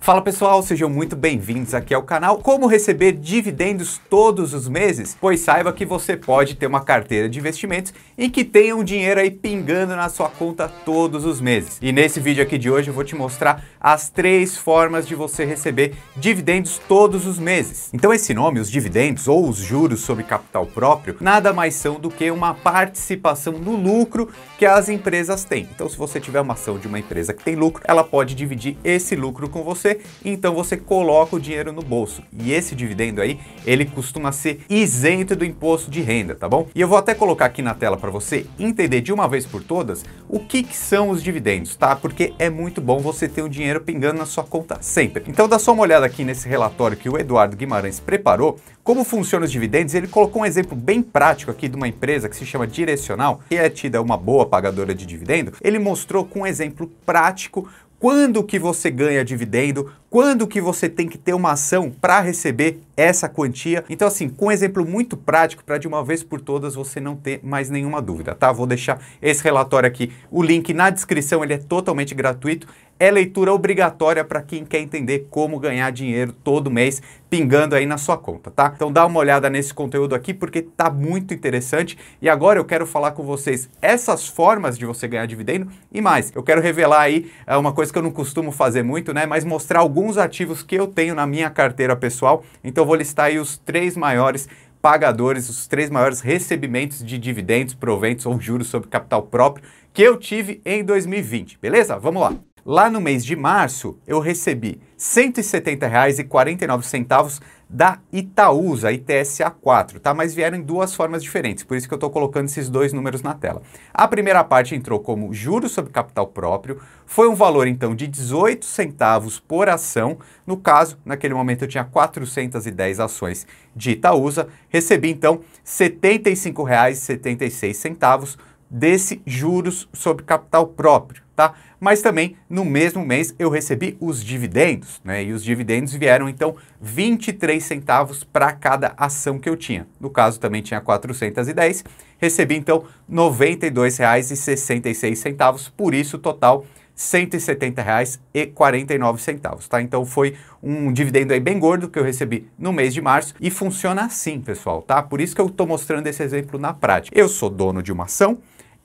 Fala pessoal, sejam muito bem-vindos aqui ao canal. Como receber dividendos todos os meses? Pois saiba que você pode ter uma carteira de investimentos em que tenha um dinheiro aí pingando na sua conta todos os meses. E nesse vídeo aqui de hoje eu vou te mostrar as 3 formas de você receber dividendos todos os meses. Então esse nome, os dividendos ou os juros sobre capital próprio, nada mais são do que uma participação no lucro que as empresas têm. Então se você tiver uma ação de uma empresa que tem lucro, ela pode dividir esse lucro com você. Então você coloca o dinheiro no bolso e esse dividendo aí, ele costuma ser isento do imposto de renda, tá bom? E eu vou até colocar aqui na tela para você entender de uma vez por todas o que são os dividendos, tá? Porque é muito bom você ter o dinheiro pingando na sua conta sempre. Então dá só uma olhada aqui nesse relatório que o Eduardo Guimarães preparou, como funcionam os dividendos. Ele colocou um exemplo bem prático aqui de uma empresa que se chama Direcional, que é tida uma boa pagadora de dividendo. Ele mostrou com um exemplo prático quando que você ganha dividendo, quando que você tem que ter uma ação para receber essa quantia. Então assim, com um exemplo muito prático para de uma vez por todas você não ter mais nenhuma dúvida, tá? Vou deixar esse relatório aqui, o link na descrição, ele é totalmente gratuito. É leitura obrigatória para quem quer entender como ganhar dinheiro todo mês pingando aí na sua conta, tá? Então dá uma olhada nesse conteúdo aqui porque tá muito interessante. E agora eu quero falar com vocês essas formas de você ganhar dividendo e mais. Eu quero revelar aí uma coisa que eu não costumo fazer muito, né? Mas mostrar alguns ativos que eu tenho na minha carteira pessoal. Então eu vou listar aí os 3 maiores pagadores, os 3 maiores recebimentos de dividendos, proventos ou juros sobre capital próprio que eu tive em 2020, beleza? Vamos lá. Lá no mês de março, eu recebi R$ 170,49 da Itaúsa, ITSA4, tá? Mas vieram em 2 formas diferentes, por isso que eu estou colocando esses 2 números na tela. A primeira parte entrou como juros sobre capital próprio, foi um valor então de 18 centavos por ação. No caso, naquele momento eu tinha 410 ações de Itaúsa, recebi então R$ 75,76 desse juros sobre capital próprio, tá? Mas também no mesmo mês eu recebi os dividendos, né? E os dividendos vieram então 23 centavos para cada ação que eu tinha. No caso também tinha 410, recebi então R$ 92,66, por isso total R$ 170,49, tá? Então foi um dividendo aí bem gordo que eu recebi no mês de março e funciona assim, pessoal, tá? Por isso que eu estou mostrando esse exemplo na prática. Eu sou dono de uma ação.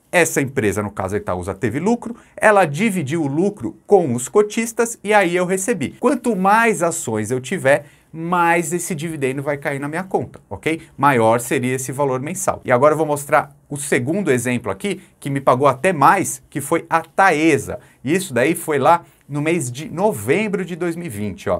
Essa empresa, no caso a Itaúsa, teve lucro, ela dividiu o lucro com os cotistas e aí eu recebi. Quanto mais ações eu tiver, mais esse dividendo vai cair na minha conta, ok? Maior seria esse valor mensal. E agora eu vou mostrar o segundo exemplo aqui, que me pagou até mais, que foi a Taesa. E isso daí foi lá no mês de novembro de 2020, ó.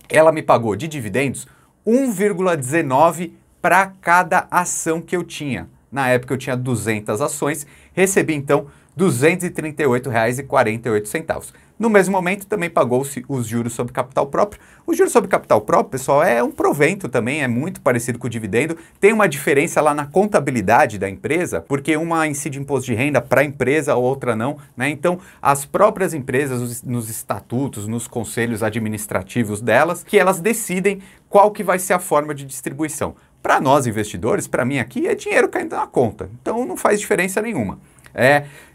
Ela me pagou de dividendos 1,19 para cada ação que eu tinha. Na época eu tinha 200 ações, recebi então R$ 238,48. No mesmo momento também pagou-se os juros sobre capital próprio. O juros sobre capital próprio, pessoal, é um provento também, é muito parecido com o dividendo. Tem uma diferença lá na contabilidade da empresa, porque uma incide imposto de renda para a empresa, a outra não, né? Então, as próprias empresas, nos estatutos, nos conselhos administrativos delas, que elas decidem qual que vai ser a forma de distribuição. Para nós investidores, para mim aqui, é dinheiro caindo na conta, então não faz diferença nenhuma.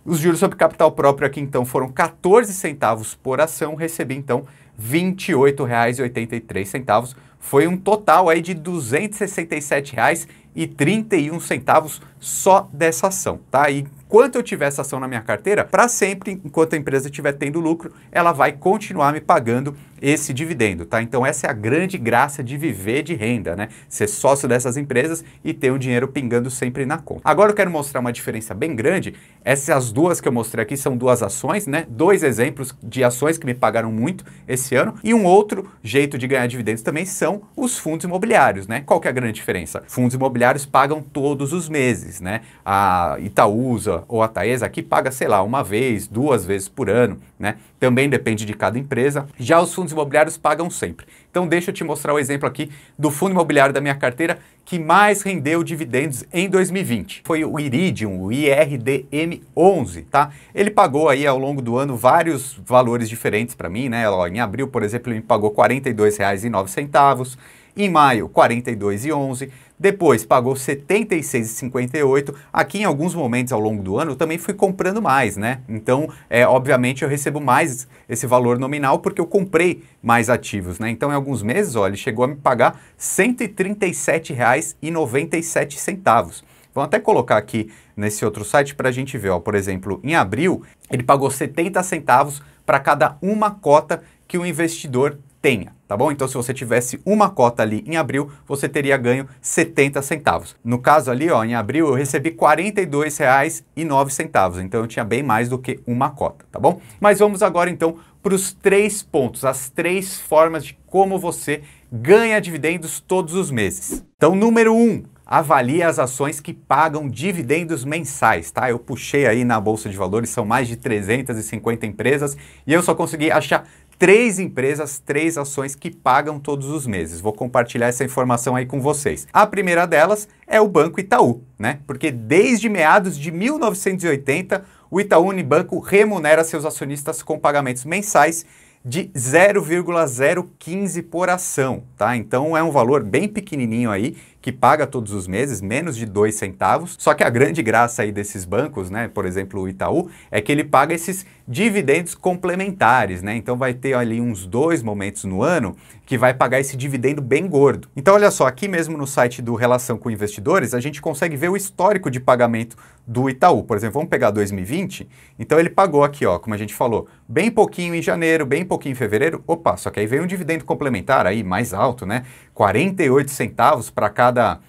Os juros sobre capital próprio aqui então foram 14 centavos por ação, recebi então R$ 28,83, foi um total aí de R$ 267,31 só dessa ação, tá? E enquanto eu tiver essa ação na minha carteira, para sempre, enquanto a empresa estiver tendo lucro, ela vai continuar me pagando esse dividendo, tá? Então essa é a grande graça de viver de renda, né? Ser sócio dessas empresas e ter o dinheiro pingando sempre na conta. Agora eu quero mostrar uma diferença bem grande. Essas 2 que eu mostrei aqui são 2 ações, né? 2 exemplos de ações que me pagaram muito esse ano. E um outro jeito de ganhar dividendos também são os fundos imobiliários, né? Qual que é a grande diferença? Fundos imobiliários pagam todos os meses, né? A Itaúsa ou a Taesa aqui paga, sei lá, 1 vez, 2 vezes por ano, né? Também depende de cada empresa. Já os fundos imobiliários pagam sempre. Então deixa eu te mostrar o exemplo aqui do fundo imobiliário da minha carteira que mais rendeu dividendos em 2020. Foi o Iridium, o IRDM11, tá? Ele pagou aí ao longo do ano vários valores diferentes para mim, né? Em abril, por exemplo, ele me pagou R$ 42,09. Em maio, R$ 42,11. Depois pagou R$ 76,58. Aqui em alguns momentos ao longo do ano eu também fui comprando mais, né? Então, obviamente eu recebo mais esse valor nominal porque eu comprei mais ativos, né? Então, em alguns meses, olha, ele chegou a me pagar R$ 137,97. Vamos até colocar aqui nesse outro site para a gente ver, ó, por exemplo, em abril ele pagou 70 centavos para cada uma cota que o investidor tenha, tá bom? Então, se você tivesse uma cota ali em abril, você teria ganho 70 centavos. No caso ali, ó, em abril, eu recebi R$ 42,09, então eu tinha bem mais do que uma cota, tá bom? Mas vamos agora, então, para os 3 pontos, as 3 formas de como você ganha dividendos todos os meses. Então, número 1, avalie as ações que pagam dividendos mensais, tá? Eu puxei aí na Bolsa de Valores, são mais de 350 empresas e eu só consegui achar 3 empresas, 3 ações que pagam todos os meses. Vou compartilhar essa informação aí com vocês. A primeira delas é o Banco Itaú, né? Porque desde meados de 1980, o Itaú Unibanco remunera seus acionistas com pagamentos mensais de 0,015 por ação, tá? Então é um valor bem pequenininho aí, que paga todos os meses, menos de 2 centavos. Só que a grande graça aí desses bancos, né, por exemplo o Itaú, é que ele paga esses dividendos complementares, né? Então vai ter ali uns 2 momentos no ano que vai pagar esse dividendo bem gordo. Então olha só, aqui mesmo no site do Relação com Investidores, a gente consegue ver o histórico de pagamento do Itaú. Por exemplo, vamos pegar 2020, então ele pagou aqui, ó, como a gente falou, bem pouquinho em janeiro, bem pouquinho em fevereiro, opa, só que aí veio um dividendo complementar aí mais alto, né? 48 centavos para cada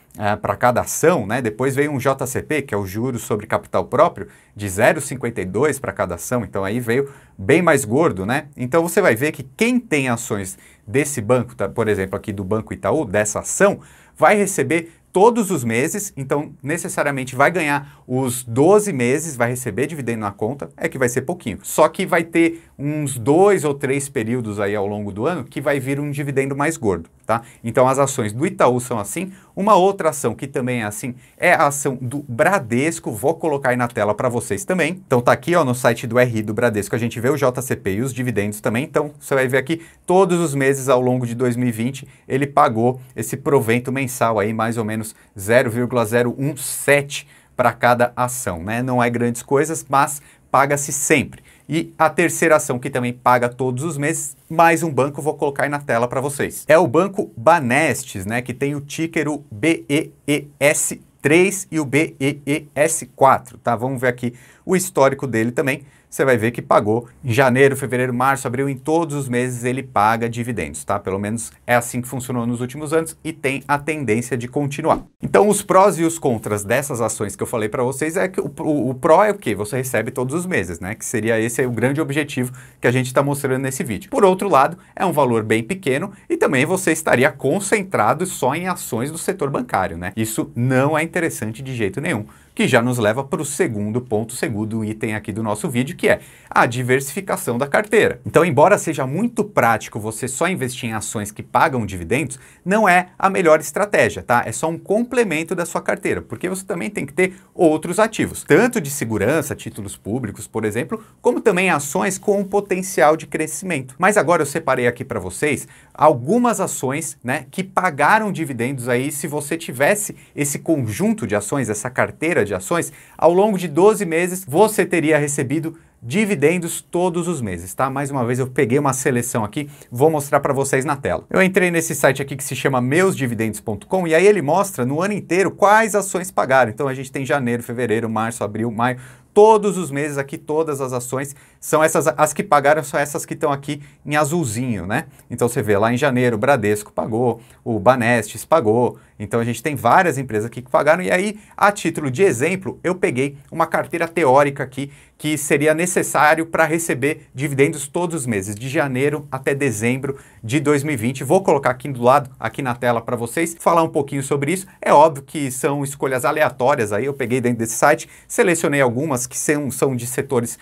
ação, né? Depois veio um JCP, que é o juros sobre capital próprio, de 0,52 para cada ação, então aí veio bem mais gordo, né? Então você vai ver que quem tem ações desse banco, tá, por exemplo, aqui do Banco Itaú, dessa ação, vai receber todos os meses, então necessariamente vai ganhar os 12 meses, vai receber dividendo na conta, é que vai ser pouquinho. Só que vai ter uns 2 ou 3 períodos aí ao longo do ano que vai vir um dividendo mais gordo, tá? Então as ações do Itaú são assim. Uma outra ação que também é assim é a ação do Bradesco, vou colocar aí na tela para vocês também. Então tá aqui, ó, no site do RI do Bradesco a gente vê o JCP e os dividendos também, então você vai ver aqui todos os meses ao longo de 2020 ele pagou esse provento mensal aí mais ou menos 0,017 para cada ação, né? Não é grandes coisas, mas paga-se sempre. E a terceira ação que também paga todos os meses, mais um banco, vou colocar aí na tela para vocês. É o Banco Banestes, né? Que tem o ticker o BEES3 e o BEES4, tá? Vamos ver aqui o histórico dele também. Você vai ver que pagou em janeiro, fevereiro, março, abril, em todos os meses ele paga dividendos, tá? Pelo menos é assim que funcionou nos últimos anos e tem a tendência de continuar. Então, os prós e os contras dessas ações que eu falei para vocês é que o pró é o quê? Você recebe todos os meses, né? Que seria esse o grande objetivo que a gente está mostrando nesse vídeo. Por outro lado, é um valor bem pequeno e também você estaria concentrado só em ações do setor bancário, né? Isso não é interessante de jeito nenhum. Que já nos leva para o segundo ponto, segundo item aqui do nosso vídeo, que é a diversificação da carteira. Então, embora seja muito prático você só investir em ações que pagam dividendos, não é a melhor estratégia, tá? É só um complemento da sua carteira, porque você também tem que ter outros ativos, tanto de segurança, títulos públicos, por exemplo, como também ações com potencial de crescimento. Mas agora eu separei aqui para vocês algumas ações, né, que pagaram dividendos aí. Se você tivesse esse conjunto de ações, essa carteira de ações, ao longo de 12 meses você teria recebido dividendos todos os meses, tá? Mais uma vez eu peguei uma seleção aqui, vou mostrar para vocês na tela. Eu entrei nesse site aqui que se chama meusdividendos.com e aí ele mostra no ano inteiro quais ações pagaram. Então a gente tem janeiro, fevereiro, março, abril, maio, todos os meses aqui, todas as ações são essas, as que pagaram são essas que estão aqui em azulzinho, né? Então você vê lá em janeiro o Bradesco pagou, o Banestes pagou, então a gente tem várias empresas aqui que pagaram e aí, a título de exemplo, eu peguei uma carteira teórica aqui que seria necessário para receber dividendos todos os meses, de janeiro até dezembro de 2020. Vou colocar aqui do lado, aqui na tela para vocês, falar um pouquinho sobre isso. É óbvio que são escolhas aleatórias aí, eu peguei dentro desse site, selecionei algumas que são de setores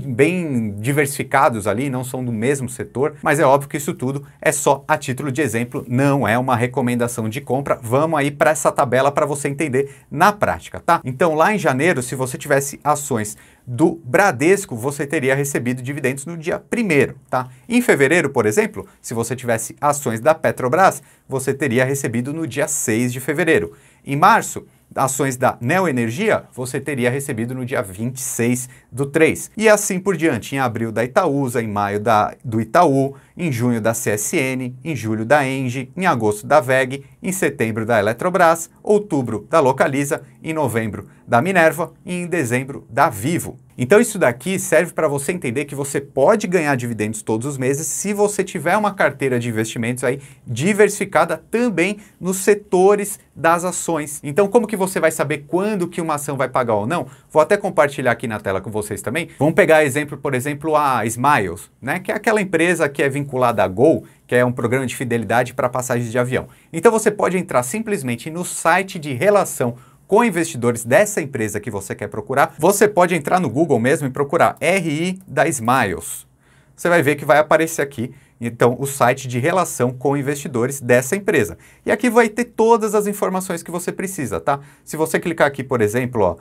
bem diversificados ali, não são do mesmo setor, mas é óbvio que isso tudo é só a título de exemplo, não é uma recomendação de compra. Vamos aí para essa tabela para você entender na prática, tá? Então lá em janeiro, se você tivesse ações do Bradesco, você teria recebido dividendos no dia 1º, tá? Em fevereiro, por exemplo, se você tivesse ações da Petrobras, você teria recebido no dia 6 de fevereiro. Em março, ações da Neoenergia, você teria recebido no dia 26 do 3. E assim por diante, em abril da Itaúsa, em maio do Itaú, em junho da CSN, em julho da Engie, em agosto da WEG, em setembro da Eletrobras, outubro da Localiza, em novembro da Minerva e em dezembro da Vivo. Então isso daqui serve para você entender que você pode ganhar dividendos todos os meses se você tiver uma carteira de investimentos aí diversificada também nos setores das ações. Então como que você vai saber quando que uma ação vai pagar ou não? Vou até compartilhar aqui na tela com vocês também. Vamos pegar exemplo, por exemplo, a Smiles, né? Que é aquela empresa que é vinculada à Gol, que é um programa de fidelidade para passagens de avião. Então você pode entrar simplesmente no site de relação com investidores dessa empresa que você quer procurar. Você pode entrar no Google mesmo e procurar RI da Smiles. Você vai ver que vai aparecer aqui, então, o site de relação com investidores dessa empresa. E aqui vai ter todas as informações que você precisa, tá? Se você clicar aqui, por exemplo, ó,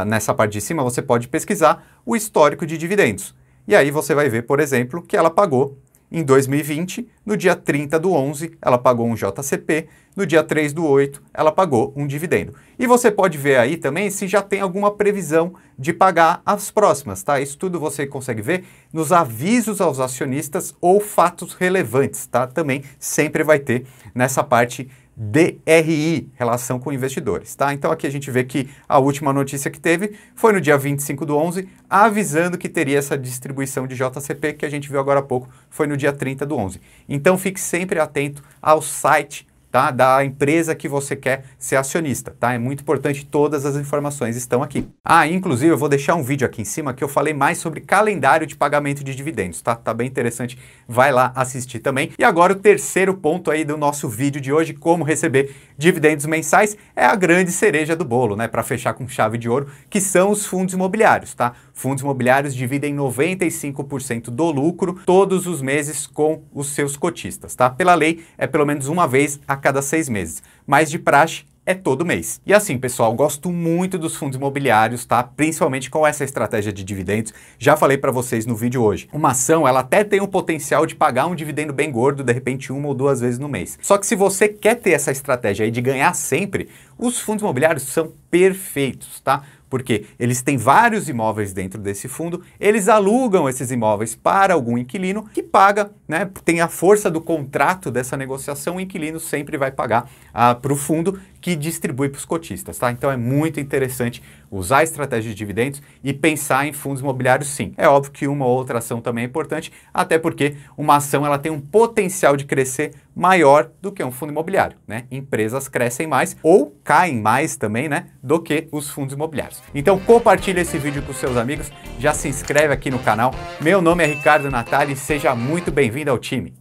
nessa parte de cima, você pode pesquisar o histórico de dividendos. E aí você vai ver, por exemplo, que ela pagou em 2020, no dia 30 do 11, ela pagou um JCP, no dia 3 do 8, ela pagou um dividendo. E você pode ver aí também se já tem alguma previsão de pagar as próximas, tá? Isso tudo você consegue ver nos avisos aos acionistas ou fatos relevantes, tá? Também sempre vai ter nessa parte DRI, relação com investidores, tá? Então aqui a gente vê que a última notícia que teve foi no dia 25 do 11, avisando que teria essa distribuição de JCP que a gente viu agora há pouco, foi no dia 30 do 11. Então fique sempre atento ao site, tá, da empresa que você quer ser acionista, tá? É muito importante, todas as informações estão aqui. Ah, inclusive eu vou deixar um vídeo aqui em cima que eu falei mais sobre calendário de pagamento de dividendos, tá? Tá bem interessante, vai lá assistir também. E agora o terceiro ponto aí do nosso vídeo de hoje, como receber dividendos mensais, é a grande cereja do bolo, né? Para fechar com chave de ouro, que são os fundos imobiliários, tá? Fundos imobiliários dividem 95% do lucro todos os meses com os seus cotistas, tá? Pela lei, é pelo menos uma vez a cada 6 meses, mas de praxe é todo mês. E assim, pessoal, gosto muito dos fundos imobiliários, tá? Principalmente com essa estratégia de dividendos. Já falei para vocês no vídeo hoje. Uma ação, ela até tem o potencial de pagar um dividendo bem gordo, de repente 1 ou 2 vezes no mês. Só que se você quer ter essa estratégia aí de ganhar sempre, os fundos imobiliários são perfeitos, tá? Porque eles têm vários imóveis dentro desse fundo, eles alugam esses imóveis para algum inquilino que paga, né? Tem a força do contrato dessa negociação, o inquilino sempre vai pagar para o fundo que distribui para os cotistas, tá? Então é muito interessante usar a estratégia de dividendos e pensar em fundos imobiliários sim. É óbvio que uma ou outra ação também é importante, até porque uma ação ela tem um potencial de crescer maior do que um fundo imobiliário, né? Empresas crescem mais ou caem mais também, né, do que os fundos imobiliários. Então compartilha esse vídeo com seus amigos, já se inscreve aqui no canal. Meu nome é Ricardo Natali e seja muito bem-vindo ao time.